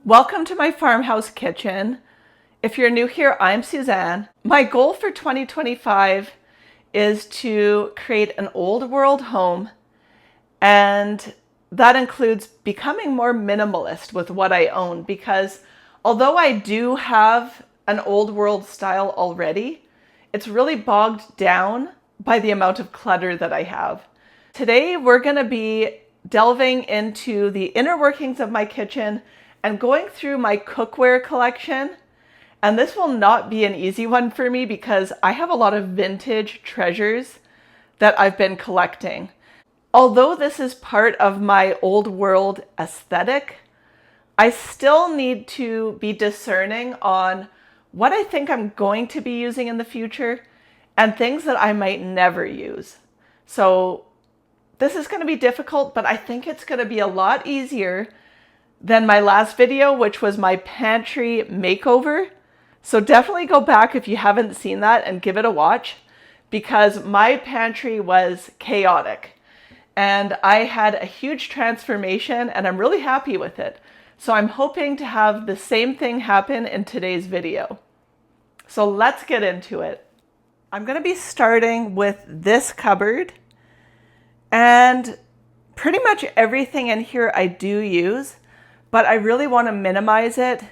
Welcome to my farmhouse kitchen. If you're new here, I'm Suzanne. My goal for 2025 is to create an old world home, and that includes becoming more minimalist with what I own, because although I do have an old world style already, it's really bogged down by the amount of clutter that I have. Today, we're going to be delving into the inner workings of my kitchen and going through my cookware collection. And this will not be an easy one for me because I have a lot of vintage treasures that I've been collecting. Although this is part of my old world aesthetic, I still need to be discerning on what I think I'm going to be using in the future and things that I might never use. So this is going to be difficult, but I think it's going to be a lot easier than my last video, which was my pantry makeover. So definitely go back if you haven't seen that and give it a watch, because my pantry was chaotic and I had a huge transformation and I'm really happy with it. So I'm hoping to have the same thing happen in today's video. So let's get into it. I'm going to be starting with this cupboard, and pretty much everything in here I do use, but I really want to minimize it.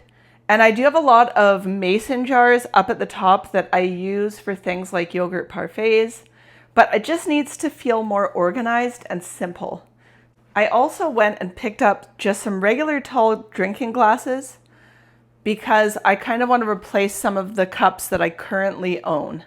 And I do have a lot of mason jars up at the top that I use for things like yogurt parfaits, but it just needs to feel more organized and simple. I also went and picked up just some regular tall drinking glasses because I kind of want to replace some of the cups that I currently own.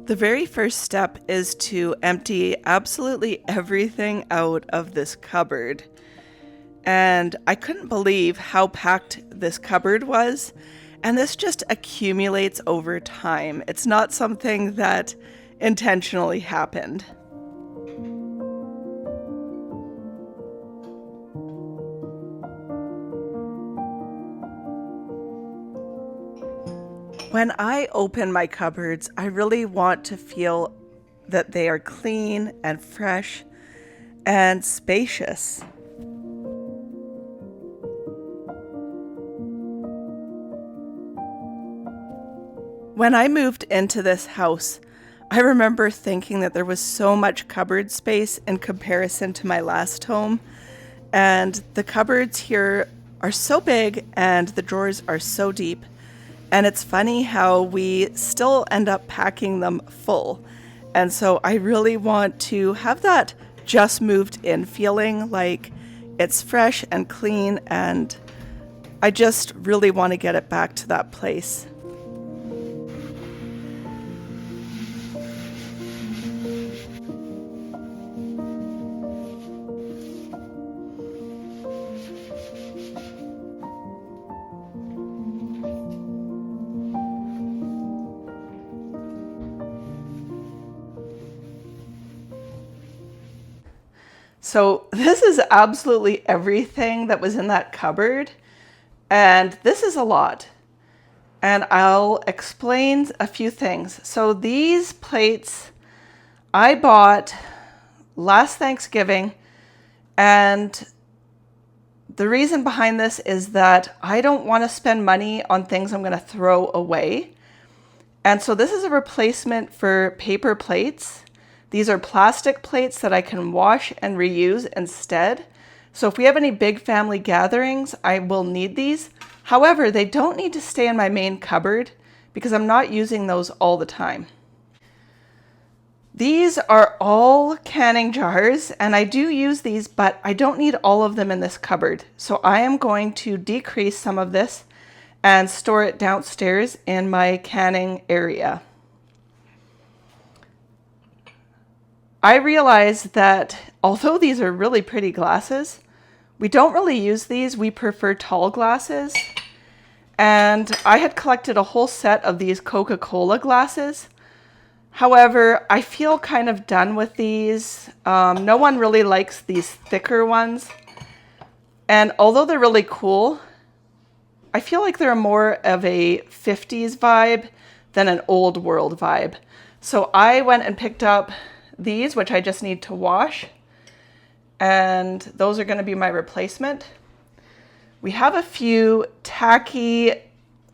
The very first step is to empty absolutely everything out of this cupboard. And I couldn't believe how packed this cupboard was. And this just accumulates over time. It's not something that intentionally happened. When I open my cupboards, I really want to feel that they are clean and fresh and spacious. When I moved into this house, I remember thinking that there was so much cupboard space in comparison to my last home. And the cupboards here are so big and the drawers are so deep. And it's funny how we still end up packing them full. And so I really want to have that just moved in feeling, like it's fresh and clean, and I just really want to get it back to that place. So this is absolutely everything that was in that cupboard, and this is a lot. And I'll explain a few things. So these plates I bought last Thanksgiving, and the reason behind this is that I don't want to spend money on things I'm going to throw away. And so this is a replacement for paper plates. These are plastic plates that I can wash and reuse instead. So if we have any big family gatherings, I will need these. However, they don't need to stay in my main cupboard because I'm not using those all the time. These are all canning jars, and I do use these, but I don't need all of them in this cupboard. So I am going to decrease some of this and store it downstairs in my canning area. I realized that although these are really pretty glasses, we don't really use these. We prefer tall glasses. And I had collected a whole set of these Coca-Cola glasses. However, I feel kind of done with these. No one really likes these thicker ones. And although they're really cool, I feel like they're more of a 50s vibe than an old world vibe. So I went and picked up these, which I just need to wash. And those are going to be my replacement. We have a few tacky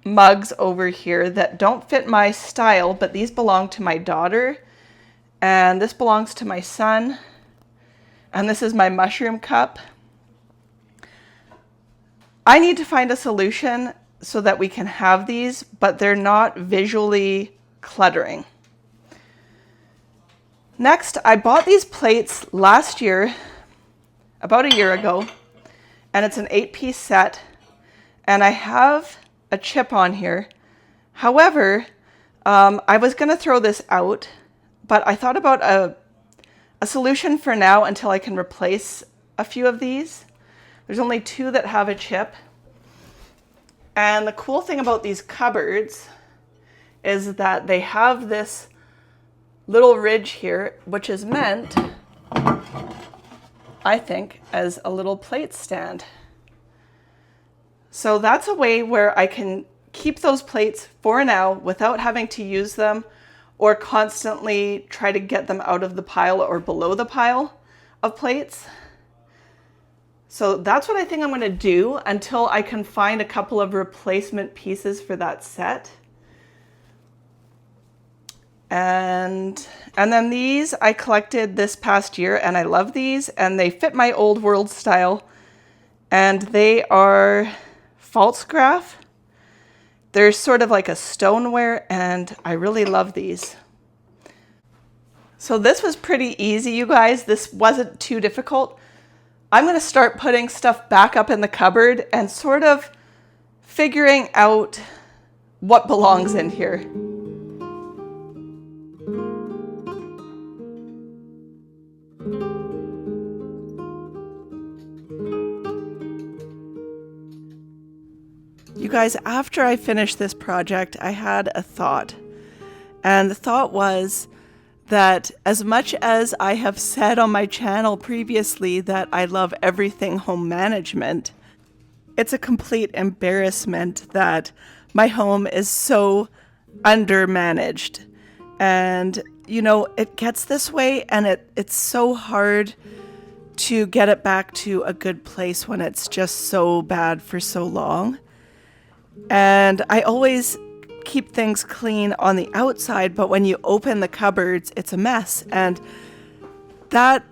mugs over here that don't fit my style, but these belong to my daughter. And this belongs to my son. And this is my mushroom cup. I need to find a solution so that we can have these, but they're not visually cluttering. Next, I bought these plates last year, about a year ago, and it's an 8-piece set, and I have a chip on here. However, I was going to throw this out, but I thought about a solution for now until I can replace a few of these. There's only 2 that have a chip. And the cool thing about these cupboards is that they have this little ridge here, which is meant, I think, as a little plate stand. So that's a way where I can keep those plates for now without having to use them or constantly try to get them out of the pile or below the pile of plates. So that's what I think I'm going to do until I can find a couple of replacement pieces for that set. And then these I collected this past year, and I love these, and they fit my old world style, and they are Falstaff. They're sort of like a stoneware, and I really love these. So this was pretty easy, you guys. This wasn't too difficult. I'm going to start putting stuff back up in the cupboard and sort of figuring out what belongs in here. You guys, after I finished this project, I had a thought. And the thought was that as much as I have said on my channel previously that I love everything home management, it's a complete embarrassment that my home is so undermanaged. And, you know, it gets this way, and it's so hard to get it back to a good place when it's just so bad for so long. And I always keep things clean on the outside, but when you open the cupboards, it's a mess. And that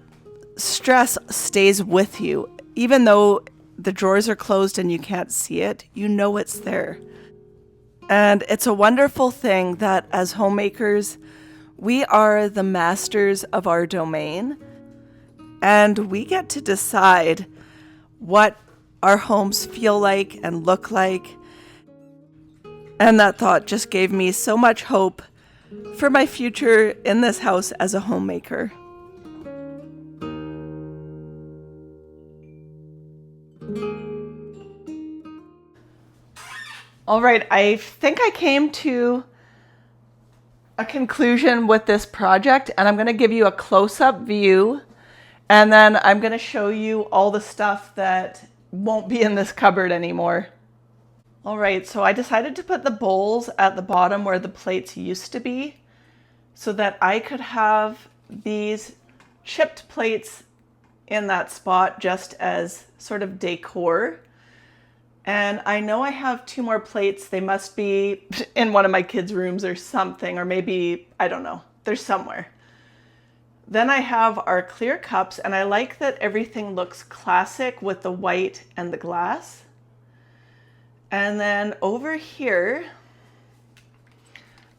stress stays with you. Even though the drawers are closed and you can't see it, you know it's there. And it's a wonderful thing that as homemakers, we are the masters of our domain, and we get to decide what our homes feel like and look like. And that thought just gave me so much hope for my future in this house as a homemaker. All right, I think I came to a conclusion with this project, and I'm going to give you a close-up view, and then I'm going to show you all the stuff that won't be in this cupboard anymore. All right, so I decided to put the bowls at the bottom where the plates used to be so that I could have these chipped plates in that spot just as sort of decor. And I know I have 2 more plates. They must be in one of my kids' rooms or something, or maybe, I don't know, they're somewhere. Then I have our clear cups, and I like that everything looks classic with the white and the glass. And then over here,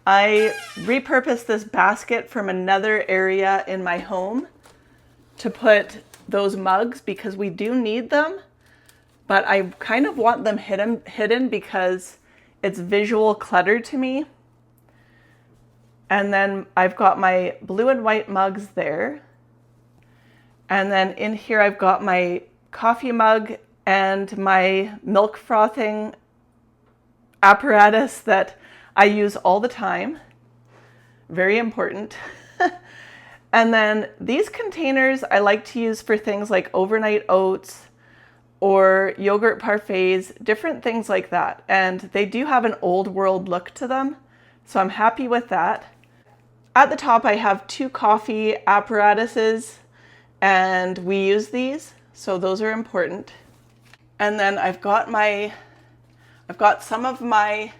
I repurposed this basket from another area in my home to put those mugs because we do need them, but I kind of want them hidden because it's visual clutter to me. And then I've got my blue and white mugs there. And then in here I've got my coffee mug and my milk frothing apparatus that I use all the time. Very important. And then these containers I like to use for things like overnight oats or yogurt parfaits, different things like that. And they do have an old world look to them, so I'm happy with that. At the top, I have 2 coffee apparatuses, and we use these, so those are important. And then I've got some of my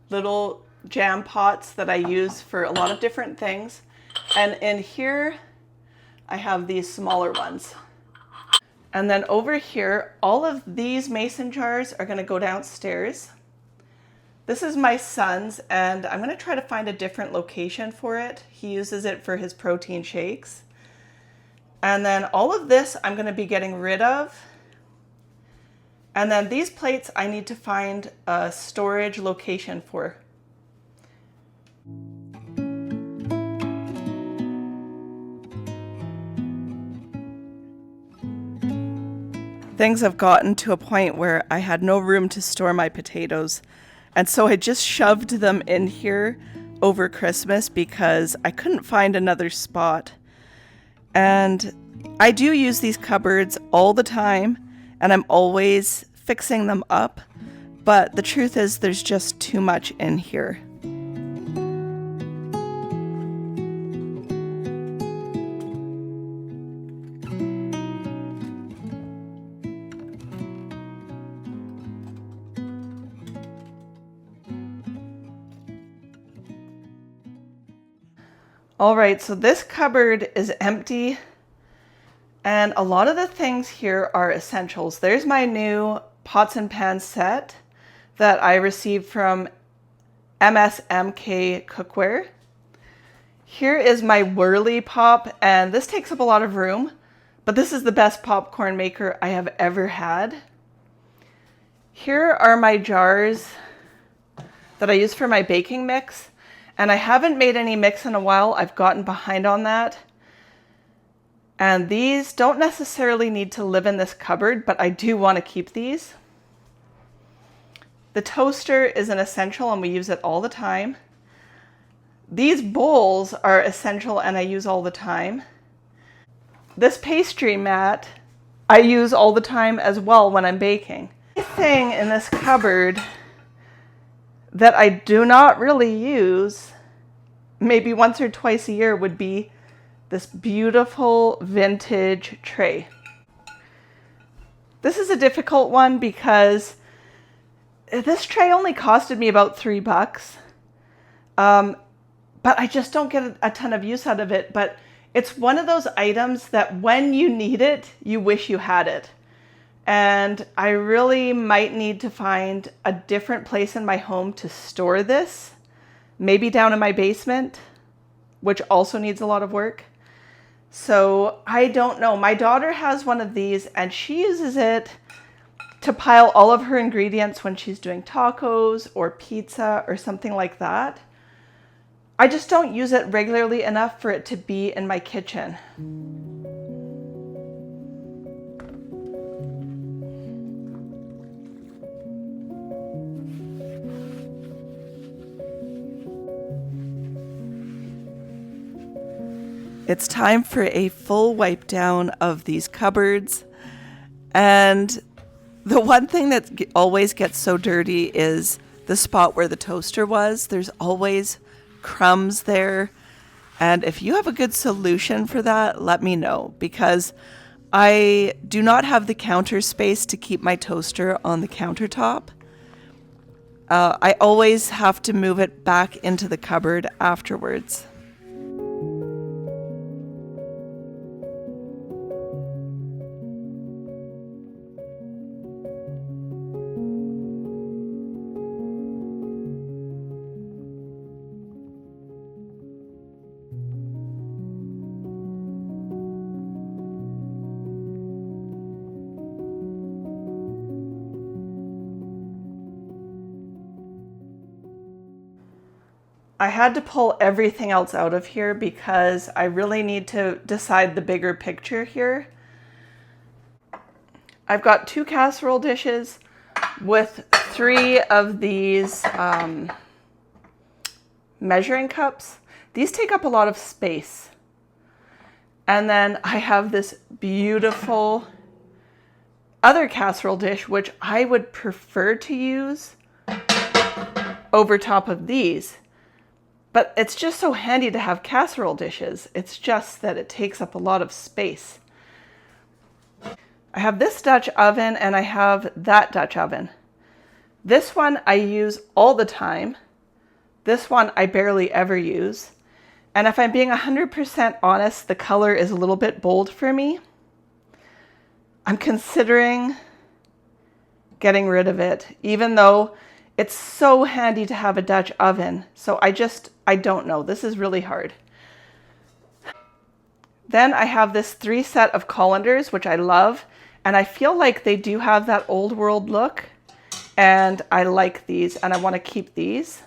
little jam pots that I use for a lot of different things. And in here, I have these smaller ones. And then over here, all of these mason jars are going to go downstairs. This is my son's, and I'm going to try to find a different location for it. He uses it for his protein shakes. And then all of this I'm going to be getting rid of. And then these plates I need to find a storage location for. Things have gotten to a point where I had no room to store my potatoes. And so I just shoved them in here over Christmas because I couldn't find another spot. And I do use these cupboards all the time, and I'm always fixing them up. But the truth is there's just too much in here. All right, so this cupboard is empty, and a lot of the things here are essentials. There's my new pots and pans set that I received from MSMK Cookware. Here is my Whirly Pop, and this takes up a lot of room, but this is the best popcorn maker I have ever had. Here are my jars that I use for my baking mix. And I haven't made any mix in a while. I've gotten behind on that. And these don't necessarily need to live in this cupboard, but I do want to keep these. The toaster is an essential and we use it all the time. These bowls are essential and I use all the time. This pastry mat I use all the time as well when I'm baking. The thing in this cupboard that I do not really use, maybe once or twice a year, would be this beautiful vintage tray. This is a difficult one because this tray only costed me about $3. But I just don't get a ton of use out of it. But it's one of those items that when you need it, you wish you had it. And I really might need to find a different place in my home to store this. Maybe down in my basement, which also needs a lot of work. So I don't know. My daughter has one of these and she uses it to pile all of her ingredients when she's doing tacos or pizza or something like that. I just don't use it regularly enough for it to be in my kitchen. It's time for a full wipe down of these cupboards. And the one thing that always gets so dirty is the spot where the toaster was. There's always crumbs there. And if you have a good solution for that, let me know, because I do not have the counter space to keep my toaster on the countertop. I always have to move it back into the cupboard afterwards. I had to pull everything else out of here because I really need to decide the bigger picture here. I've got 2 casserole dishes with 3 of these measuring cups. These take up a lot of space. And then I have this beautiful other casserole dish, which I would prefer to use over top of these. But it's just so handy to have casserole dishes. It's just that it takes up a lot of space. I have this Dutch oven and I have that Dutch oven. This one I use all the time. This one I barely ever use. And if I'm being 100% honest, the color is a little bit bold for me. I'm considering getting rid of it, even though it's so handy to have a Dutch oven. So I don't know. This is really hard. Then I have this 3 set of colanders, which I love. And I feel like they do have that old world look. And I like these and I want to keep these.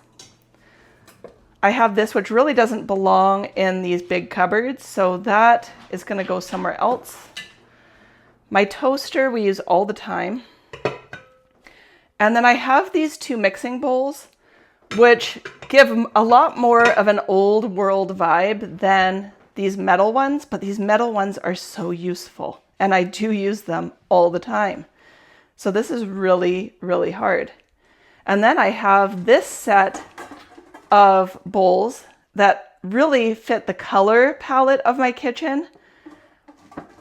I have this, which really doesn't belong in these big cupboards. So that is going to go somewhere else. My toaster we use all the time. And then I have these 2 mixing bowls, which give a lot more of an old world vibe than these metal ones, but these metal ones are so useful and I do use them all the time. So this is really, really hard. And then I have this set of bowls that really fit the color palette of my kitchen.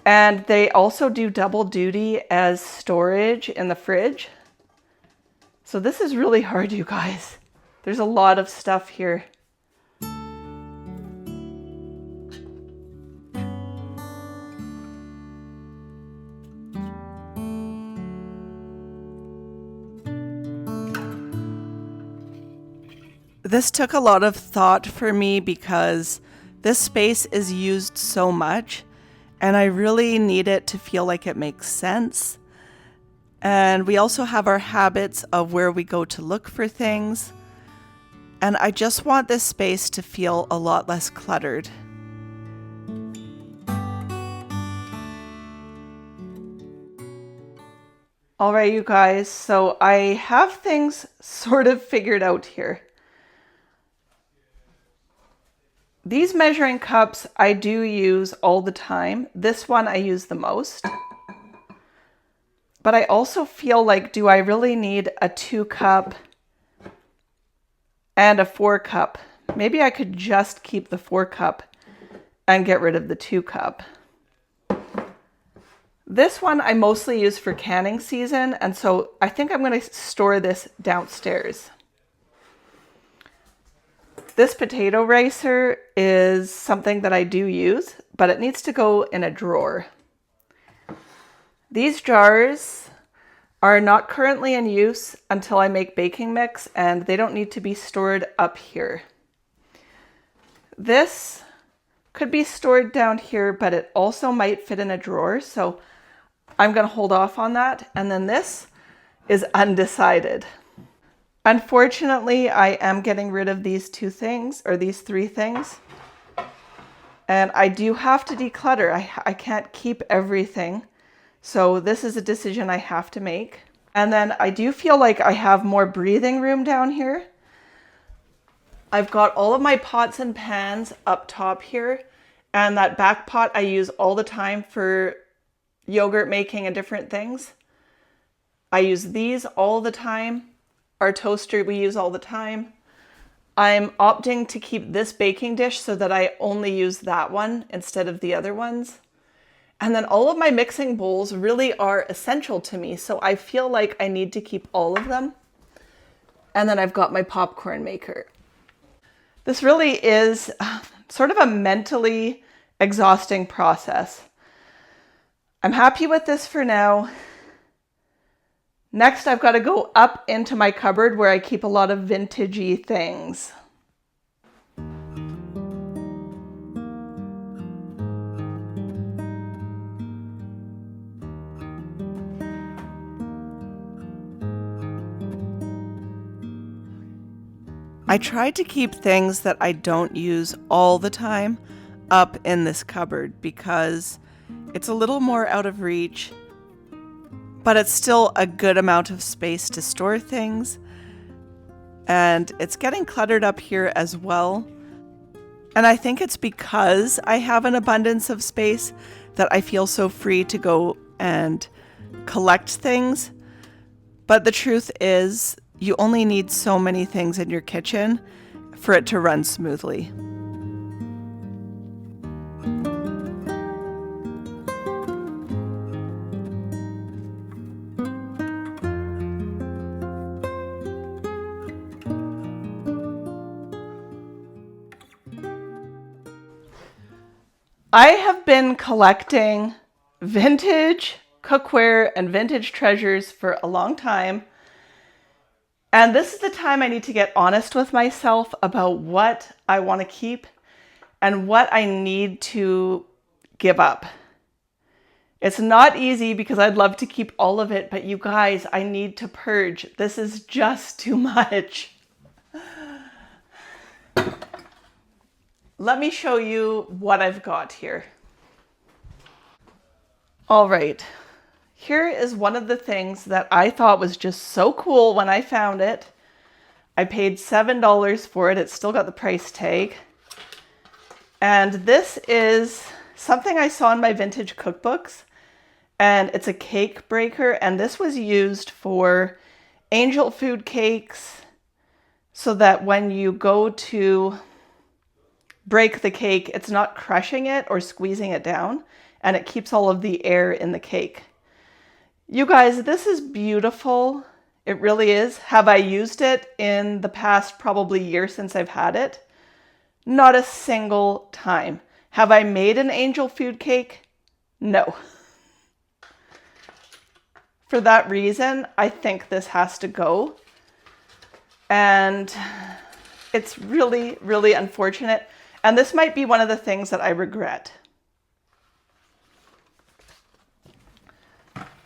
And they also do double duty as storage in the fridge. So this is really hard, you guys. There's a lot of stuff here. This took a lot of thought for me because this space is used so much and I really need it to feel like it makes sense. And we also have our habits of where we go to look for things. And I just want this space to feel a lot less cluttered. All right, you guys, so I have things sort of figured out here. These measuring cups I do use all the time. This one I use the most. But I also feel like, do I really need a 2 cup and a 4 cup? Maybe I could just keep the 4 cup and get rid of the 2 cup. This one I mostly use for canning season, and so I think I'm going to store this downstairs. This potato ricer is something that I do use, but it needs to go in a drawer. These jars are not currently in use until I make baking mix, and they don't need to be stored up here. This could be stored down here, but it also might fit in a drawer, so I'm going to hold off on that. And then this is undecided. Unfortunately, I am getting rid of these 2 things, or these 3 things. And I do have to declutter. I can't keep everything. So this is a decision I have to make. And then I do feel like I have more breathing room down here. I've got all of my pots and pans up top here. And that back pot I use all the time for yogurt making and different things. I use these all the time. Our toaster we use all the time. I'm opting to keep this baking dish so that I only use that one instead of the other ones. And then all of my mixing bowls really are essential to me, so I feel like I need to keep all of them. And then I've got my popcorn maker. This really is sort of a mentally exhausting process. I'm happy with this for now. Next, I've got to go up into my cupboard where I keep a lot of vintagey things. I try to keep things that I don't use all the time up in this cupboard because it's a little more out of reach, but it's still a good amount of space to store things. And it's getting cluttered up here as well. And I think it's because I have an abundance of space that I feel so free to go and collect things, but the truth is you only need so many things in your kitchen for it to run smoothly. I have been collecting vintage cookware and vintage treasures for a long time. And this is the time I need to get honest with myself about what I want to keep and what I need to give up. It's not easy because I'd love to keep all of it, but you guys, I need to purge. This is just too much. Let me show you what I've got here. All right, here is one of the things that I thought was just so cool when I found it. I paid $7 for it. It's still got the price tag. And this is something I saw in my vintage cookbooks, and it's a cake breaker, and this was used for angel food cakes so that when you go to break the cake, it's not crushing it or squeezing it down, and it keeps all of the air in the cake. You guys, this is beautiful. It really is. Have I used it in the past probably year since I've had it? Not a single time. Have I made an angel food cake? No. For that reason, I think this has to go. And it's really, really unfortunate. And this might be one of the things that I regret.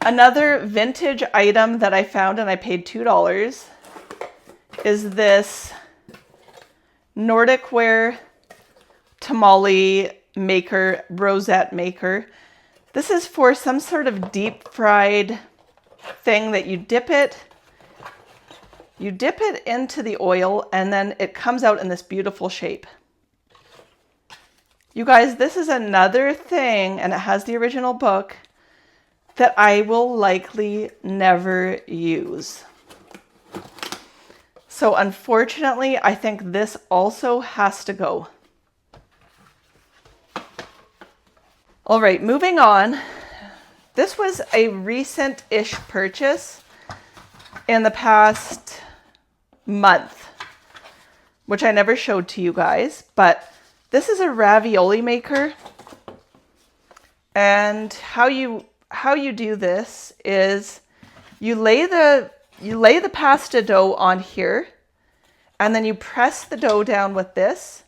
Another vintage item that I found and I paid $2 is this Nordic ware tamale maker, rosette maker. This is for some sort of deep fried thing that you dip it into the oil and then it comes out in this beautiful shape. You guys, this is another thing, and it has the original book, that I will likely never use. So unfortunately, I think this also has to go. All right, moving on. This was a recent-ish purchase in the past month, which I never showed to you guys, but this is a ravioli maker. And how you do this is you lay the pasta dough on here, and then you press the dough down with this.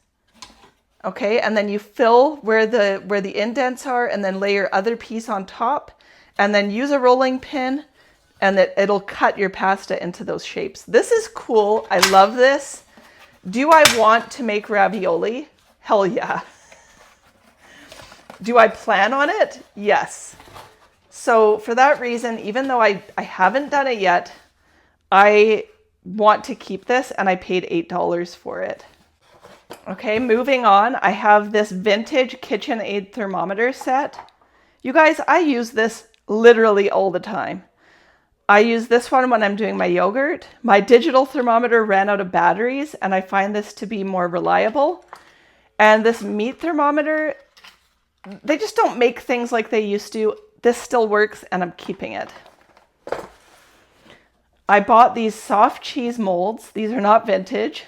Okay, and then you fill where the indents are, and then lay your other piece on top, and then use a rolling pin, and it'll cut your pasta into those shapes. This is cool. I love this. Do I want to make ravioli? Hell yeah. Do I plan on it? Yes. So for that reason, even though I haven't done it yet, I want to keep this, and I paid $8 for it. Okay, moving on, I have this vintage KitchenAid thermometer set. You guys, I use this literally all the time. I use this one when I'm doing my yogurt. My digital thermometer ran out of batteries, and I find this to be more reliable. And this meat thermometer, they just don't make things like they used to. This still works, and I'm keeping it. I bought these soft cheese molds. These are not vintage.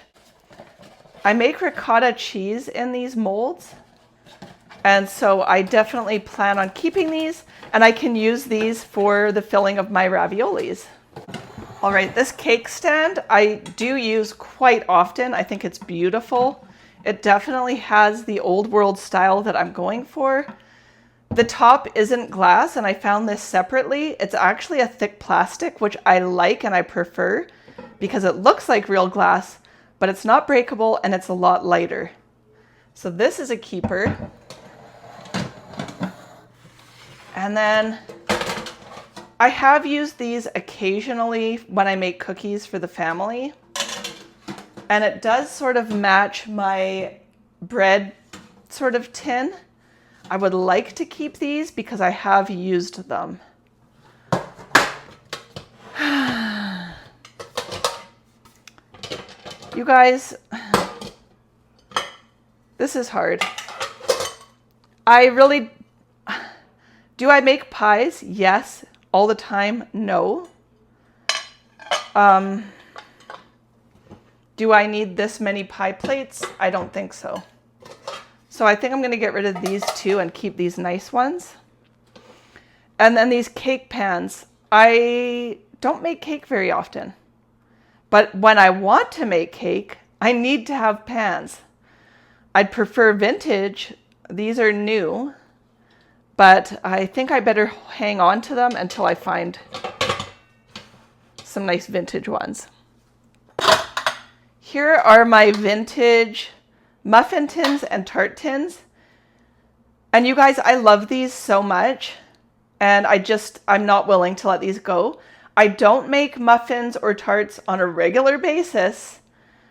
I make ricotta cheese in these molds, and so I definitely plan on keeping these, and I can use these for the filling of my raviolis. All right, this cake stand I do use quite often. I think it's beautiful. It definitely has the old world style that I'm going for. The top isn't glass, and I found this separately. It's actually a thick plastic, which I like and I prefer because it looks like real glass, but it's not breakable and it's a lot lighter. So this is a keeper. And then I have used these occasionally when I make cookies for the family. And it does sort of match my bread sort of tin. I would like to keep these because I have used them. You guys, this is hard. Do I make pies? Yes. All the time? No. Do I need this many pie plates? I don't think so. So I think I'm going to get rid of these two and keep these nice ones. And then these cake pans. I don't make cake very often. But when I want to make cake, I need to have pans. I'd prefer vintage. These are new. But I think I better hang on to them until I find some nice vintage ones. Here are my vintage muffin tins and tart tins. And you guys, I love these so much. And I'm not willing to let these go. I don't make muffins or tarts on a regular basis.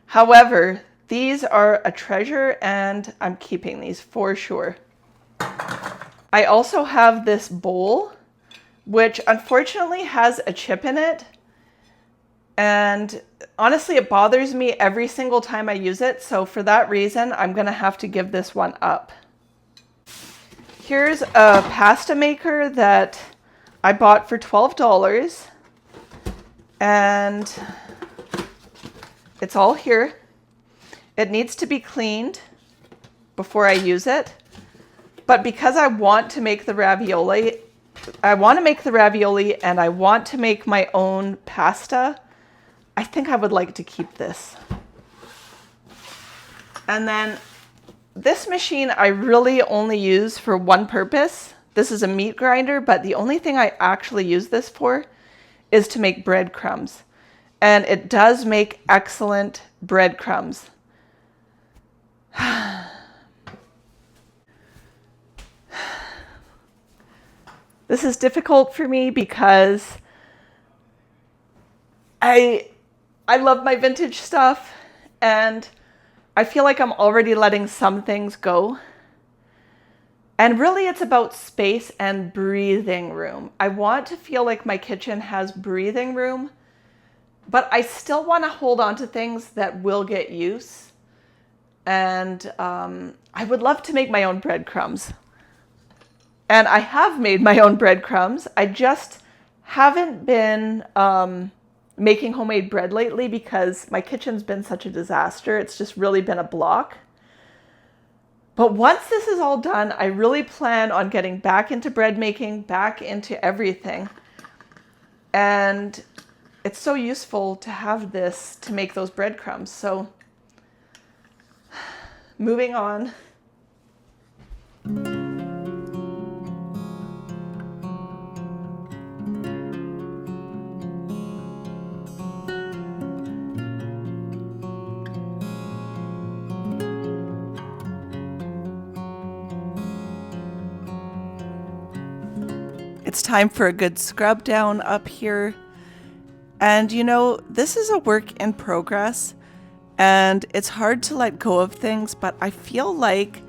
However, these are a treasure and I'm keeping these for sure. I also have this bowl, which unfortunately has a chip in it. And honestly, it bothers me every single time I use it. So for that reason, I'm going to have to give this one up. Here's a pasta maker that I bought for $12. And it's all here. It needs to be cleaned before I use it. But because I want to make the ravioli, and I want to make my own pasta, I think I would like to keep this. And then this machine I really only use for one purpose. This is a meat grinder, but the only thing I actually use this for is to make breadcrumbs. And it does make excellent breadcrumbs. This is difficult for me because I love my vintage stuff and I feel like I'm already letting some things go. And really it's about space and breathing room. I want to feel like my kitchen has breathing room, but I still want to hold on to things that will get use. And I would love to make my own breadcrumbs. And I have made my own breadcrumbs. I just haven't been making homemade bread lately because my kitchen's been such a disaster. It's just really been a block. But once this is all done, I really plan on getting back into bread making, back into everything. And it's so useful to have this to make those breadcrumbs. So moving on. It's time for a good scrub down up here. And you know, this is a work in progress and it's hard to let go of things, but I feel like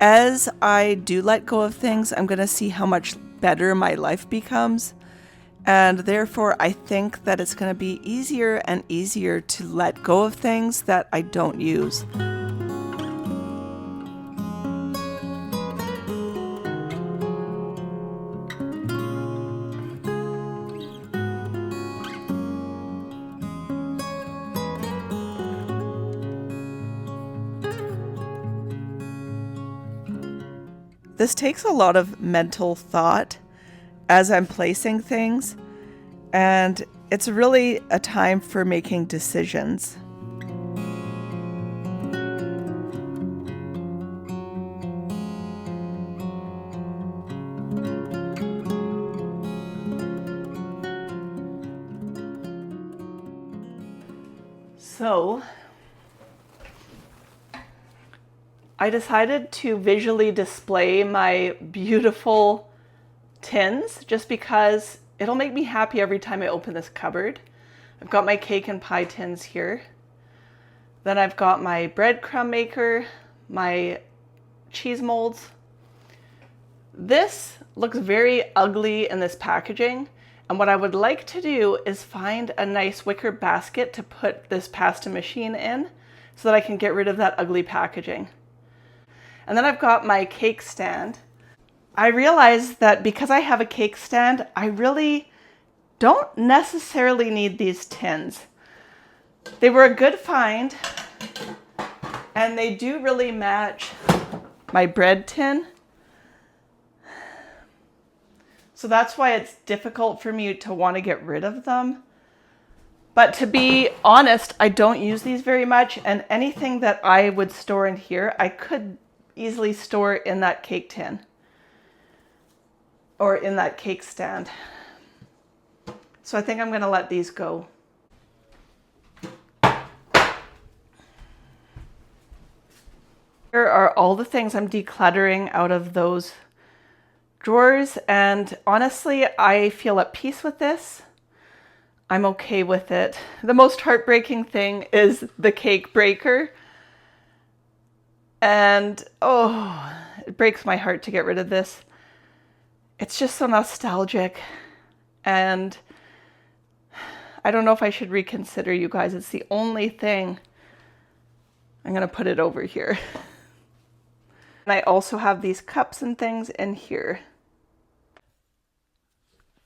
as I do let go of things, I'm going to see how much better my life becomes. And therefore, I think that it's going to be easier and easier to let go of things that I don't use. This takes a lot of mental thought as I'm placing things, and it's really a time for making decisions. So I decided to visually display my beautiful tins just because it'll make me happy every time I open this cupboard. I've got my cake and pie tins here. Then I've got my breadcrumb maker, my cheese molds. This looks very ugly in this packaging. And what I would like to do is find a nice wicker basket to put this pasta machine in so that I can get rid of that ugly packaging. And then I've got my cake stand. I realized that because I have a cake stand, I really don't necessarily need these tins. They were a good find, and they do really match my bread tin. So that's why it's difficult for me to want to get rid of them. But to be honest, I don't use these very much, and anything that I would store in here, I could easily store in that cake tin or in that cake stand. So I think I'm going to let these go. Here are all the things I'm decluttering out of those drawers, and honestly, I feel at peace with this. I'm okay with it. The most heartbreaking thing is the cake breaker. And oh, it breaks my heart to get rid of this. It's just so nostalgic. And I don't know if I should reconsider, you guys. It's the only thing. I'm going to put it over here. And I also have these cups and things in here.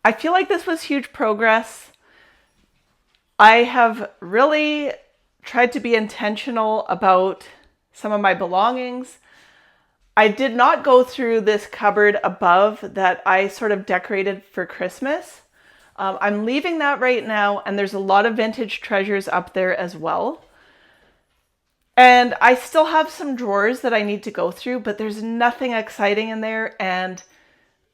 I feel like this was huge progress. I have really tried to be intentional about some of my belongings. I did not go through this cupboard above that I sort of decorated for Christmas. I'm leaving that right now, and there's a lot of vintage treasures up there as well. And I still have some drawers that I need to go through, but there's nothing exciting in there, and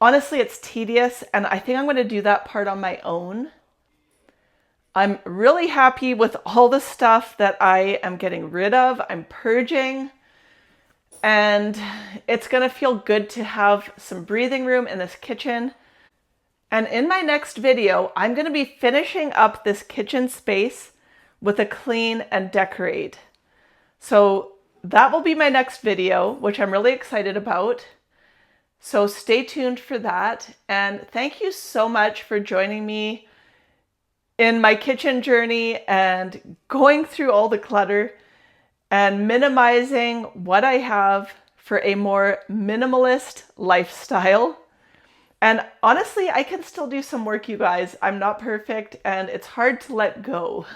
honestly, it's tedious, and I think I'm going to do that part on my own. I'm really happy with all the stuff that I am getting rid of. I'm purging, and it's going to feel good to have some breathing room in this kitchen. And in my next video, I'm going to be finishing up this kitchen space with a clean and decorate. So that will be my next video, which I'm really excited about. So stay tuned for that. And thank you so much for joining me in my kitchen journey and going through all the clutter and minimizing what I have for a more minimalist lifestyle. And honestly, I can still do some work, you guys. I'm not perfect, and it's hard to let go.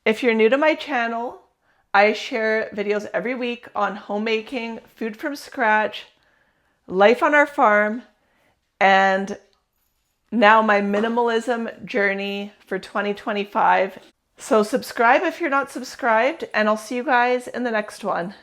If you're new to my channel, I share videos every week on homemaking, food from scratch, life on our farm, and now my minimalism journey for 2025. So subscribe if you're not subscribed, and I'll see you guys in the next one.